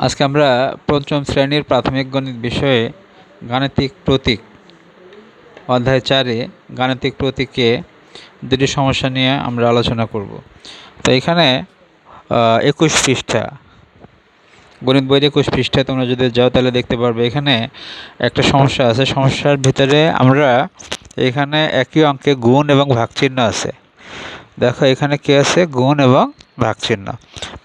আজকে আমরা পঞ্চম শ্রেণীর প্রাথমিক গণিত বিষয়ে গাণিতিক প্রতীক অধ্যায় 4-এ গাণিতিক প্রতীকে দুটি সমস্যা নিয়ে আমরা আলোচনা করব। তো এখানে 21 পৃষ্ঠা, গণিত বইয়ের 21 পৃষ্ঠায় তোমরা যদি যাও তাহলে দেখতে পারবে এখানে একটা সমস্যা আছে। সমস্যার ভিতরে আমরা এখানে একই অঙ্কে গুণ এবং ভাগ চিহ্ন আছে। দেখো এখানে কি আছে? গুণ এবং ভাগ চিহ্ন।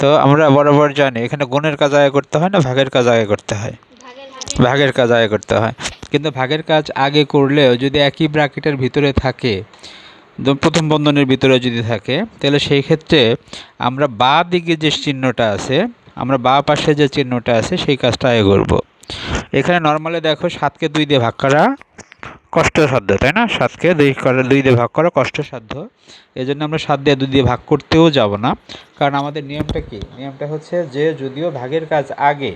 তো আমরা বরাবর জানি এখানে গুণের কাজ আগে করতে হয় না ভাগের কাজ আগে করতে হয়? ভাগের কাজ আগে করতে হয়। কিন্তু ভাগের কাজ আগে করলেও যদি একই ব্র্যাকেটের ভিতরে থাকে, প্রথম বন্ধনীর ভিতরে যদি থাকে, তাহলে সেই ক্ষেত্রে আমরা বাঁ দিকে যে চিহ্নটা আছে, আমরা বাঁ পাশে যে চিহ্নটা আছে সেই কাজটা আগে করব। এখানে নর্মালি দেখো 7কে 2 দিয়ে ভাগ করা কষ্টসাধ্য, তাই না? 7কে 2 দিয়ে ভাগ করা কষ্টসাধ্য। এই জন্য আমরা 7 দিয়ে 2 দিয়ে ভাগ করতেও যাব না, কারণ আমাদের নিয়মটা কি? নিয়মটা হচ্ছে যে যদিও ভাগের কাজ আগে,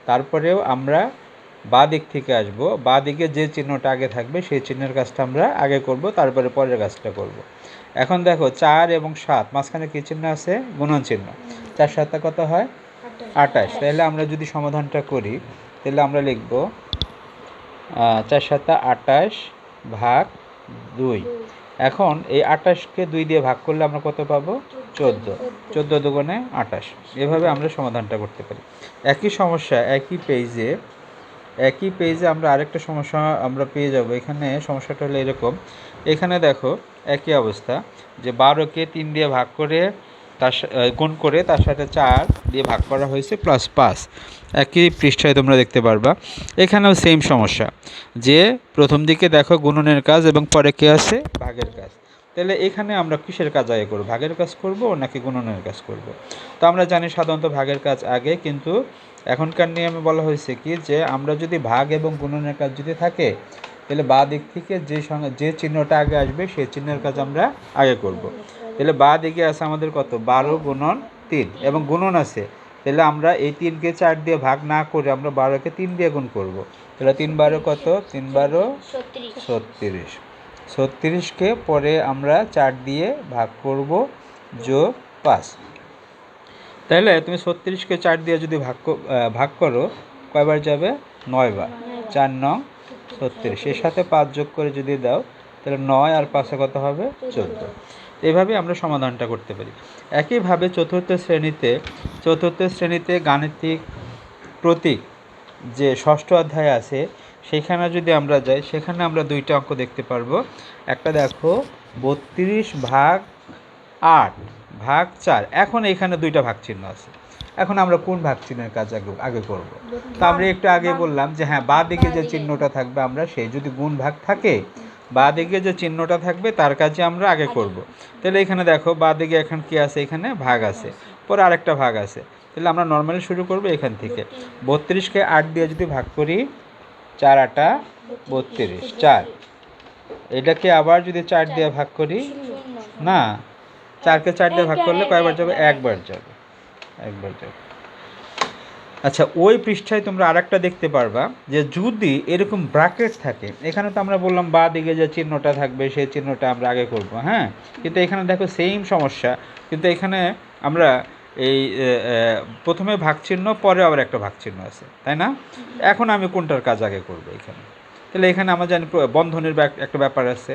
তারপরেও আমরা বাঁ দিক থেকে আসব, বাঁ দিকে যে চিহ্নটা আগে থাকবে সেই চিহ্নের কাজটা আমরা আগে করব, তারপরে পরের কাজটা করব। এখন দেখো 4 এবং 7 মাঝখানে কী চিহ্ন আছে? গুণন চিহ্ন। 4 7 কত হয়? 28। তাহলে আমরা যদি সমাধানটা করি তাহলে আমরা লিখব 4 7 28 ভাগ 2। এখন এই 28কে 2 দিয়ে ভাগ করলে আমরা কত পাবো? 14। 14 দুগুণে 28। এভাবে আমরা সমাধানটা করতে পারি। একই সমস্যা একই পেজে আমরা আরেকটা সমস্যা আমরা পেয়ে যাব। এখানে সমস্যাটা হলো এরকম। এখানে দেখো একই অবস্থা, যে 12কে 3 দিয়ে ভাগ করে তার গুণ করে তার সাথে 4 দিয়ে ভাগ করা হয়েছে প্লাস 5। একই পৃষ্ঠায় তোমরা দেখতে পারবা। এখানেও সেম সমস্যা, যে প্রথম দিকে দেখো গুণনের কাজ এবং পরে কে আছে? ভাগের কাজ। তাহলে এখানে আমরা কিসের কাজ আগে করব? ভাগের কাজ করব নাকি গুণনের কাজ করব? তো আমরা জানি সাধারণত ভাগের কাজ আগে, কিন্তু এখনকার নিয়মে বলা হয়েছে কি, যে আমরা যদি ভাগ এবং গুণনের কাজ যদি থাকে, তাহলে বাঁ দিক থেকে যে চিহ্নটা আগে আসবে সেই চিহ্নের কাজ আমরা আগে করব। তাহলে বাঁ দিকে আছে আমাদের কত? 12 গুণন 3 এবং গুণন আছে। তাহলে আমরা এই 3কে 4 দিয়ে ভাগ না করে আমরা 12কে 3 দিয়ে গুণ করব। তাহলে 3 12 কত? 3 12 36। 36কে পরে আমরা 4 দিয়ে ভাগ করব, যোগ 5। তাহলে তুমি 36কে 4 দিয়ে যদি ভাগ করো, কয়বার যাবে? 9 বার। 4 9 36। এর সাথে 5 যোগ করে যদি দাও, তাহলে 9 আর 5 কত হবে? 14। এইভাবে আমরা সমাধানটা করতে পারি। একইভাবে চতুর্থ শ্রেণীতে গাণিতিক প্রতীক যে ষষ্ঠ অধ্যায় আছে, সেখানে যদি আমরা যাই, সেখানে আমরা দুইটা অঙ্ক দেখতে পারবো। একটা দেখো 32 ভাগ 8 ভাগ 4। এখন এখানে দুইটা ভাগ চিহ্ন আছে। এখন আমরা কোন ভাগ চিহ্নের কাজ আগে করব? তো আমরা একটু আগে বললাম যে হ্যাঁ, বাঁ দিকে যে চিহ্নটা থাকবে আমরা সেই, যদি গুণ ভাগ থাকে বাঁ দিকে যে চিহ্নটা থাকবে তার কাজে আমরা আগে করব। তাহলে এখানে দেখো বাঁ দিকে এখন কি আছে? এখানে ভাগ আছে, পরে আরেকটা ভাগ আছে। তাহলে আমরা নর্মালি শুরু করব এখান থেকে। 32কে 8 দিয়ে যদি ভাগ করি, 4 8 32, 4। এটাকে আবার যদি 4 দিয়ে ভাগ করি, না, 4কে 4 দিয়ে ভাগ করলে কয়বার যাবে? একবার যাবে। আচ্ছা, ওই পৃষ্ঠায় তোমরা আরেকটা দেখতে পারবা, যে যদি এরকম ব্র্যাকেট থাকে, এখানে তো আমরা বললাম বাঁ দিকে যে চিহ্নটা থাকবে সেই চিহ্নটা আমরা আগে করব, হ্যাঁ। কিন্তু এখানে দেখো সেম সমস্যা, কিন্তু এখানে আমরা এই প্রথমে ভাগ চিহ্ন, পরে আবার একটা ভাগ চিহ্ন আছে, তাই না? এখন আমি কোনটার কাজ আগে করব এখানে? তাহলে এখানে আমরা জানি বন্ধনের একটা ব্যাপার আছে,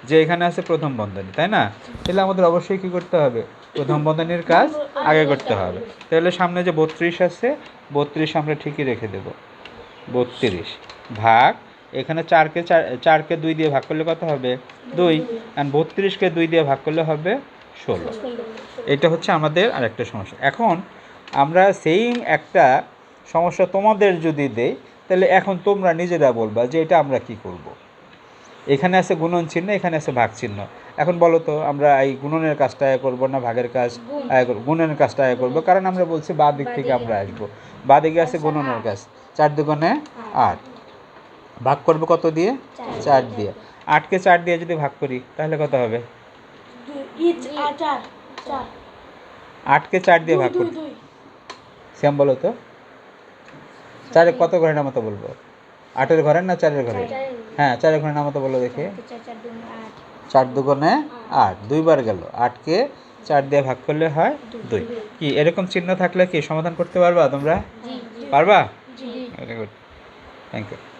যে এখানে আছে প্রথম বন্ধনী, তাই না? তাহলে আমাদের অবশ্যই কী করতে হবে? প্রথম বন্ধনীর কাজ আগে করতে হবে। তাহলে সামনে যে 32 আছে, 32 আমরা ঠিকই রেখে দেব। 32 ভাগ, এখানে 4কে 2 দিয়ে ভাগ করলে কত হবে? 2। আর 32কে 2 দিয়ে ভাগ করলে হবে 16। এটা হচ্ছে আমাদের আরেকটা সমস্যা। এখন আমরা সেম একটা সমস্যা তোমাদের যদি দেই, তাহলে এখন তোমরা নিজেরা বলবা যে এটা আমরা কি করব। এখানে আছে গুণন চিহ্ন, এখানে আছে ভাগ চিহ্ন। এখন বলো তো, আমরা এই গুণনের কাজটা আগে করবো না ভাগের কাজ আগে করবো? গুণনের কাজটা আগে করবো, কারণ আমরা বলছি বাঁ দিক থেকে আমরা আসবো। বাঁ দিকে আছে গুণনের কাজ। 4 দুগুণে 8, ভাগ করবো কত দিয়ে? 4 দিয়ে। 8কে 4 দিয়ে যদি ভাগ করি তাহলে কত হবে? 8কে 4 দিয়ে ভাগ করি, শ্যাম বলো তো, 4 কত ঘরের নামতো বলবো? 8-এর ঘরের না 4-এর ঘরের? হ্যাঁ, 4-এর ঘরের নামতো বলো দেখে। 4 দুগুণে 8, 2 বার গেল। 8কে 4 দিয়ে ভাগ করলে হয় 2। কি এরকম চিহ্ন থাকলে কি সমাধান করতে পারবা তোমরা? পারবা? জি। Very good, thank you.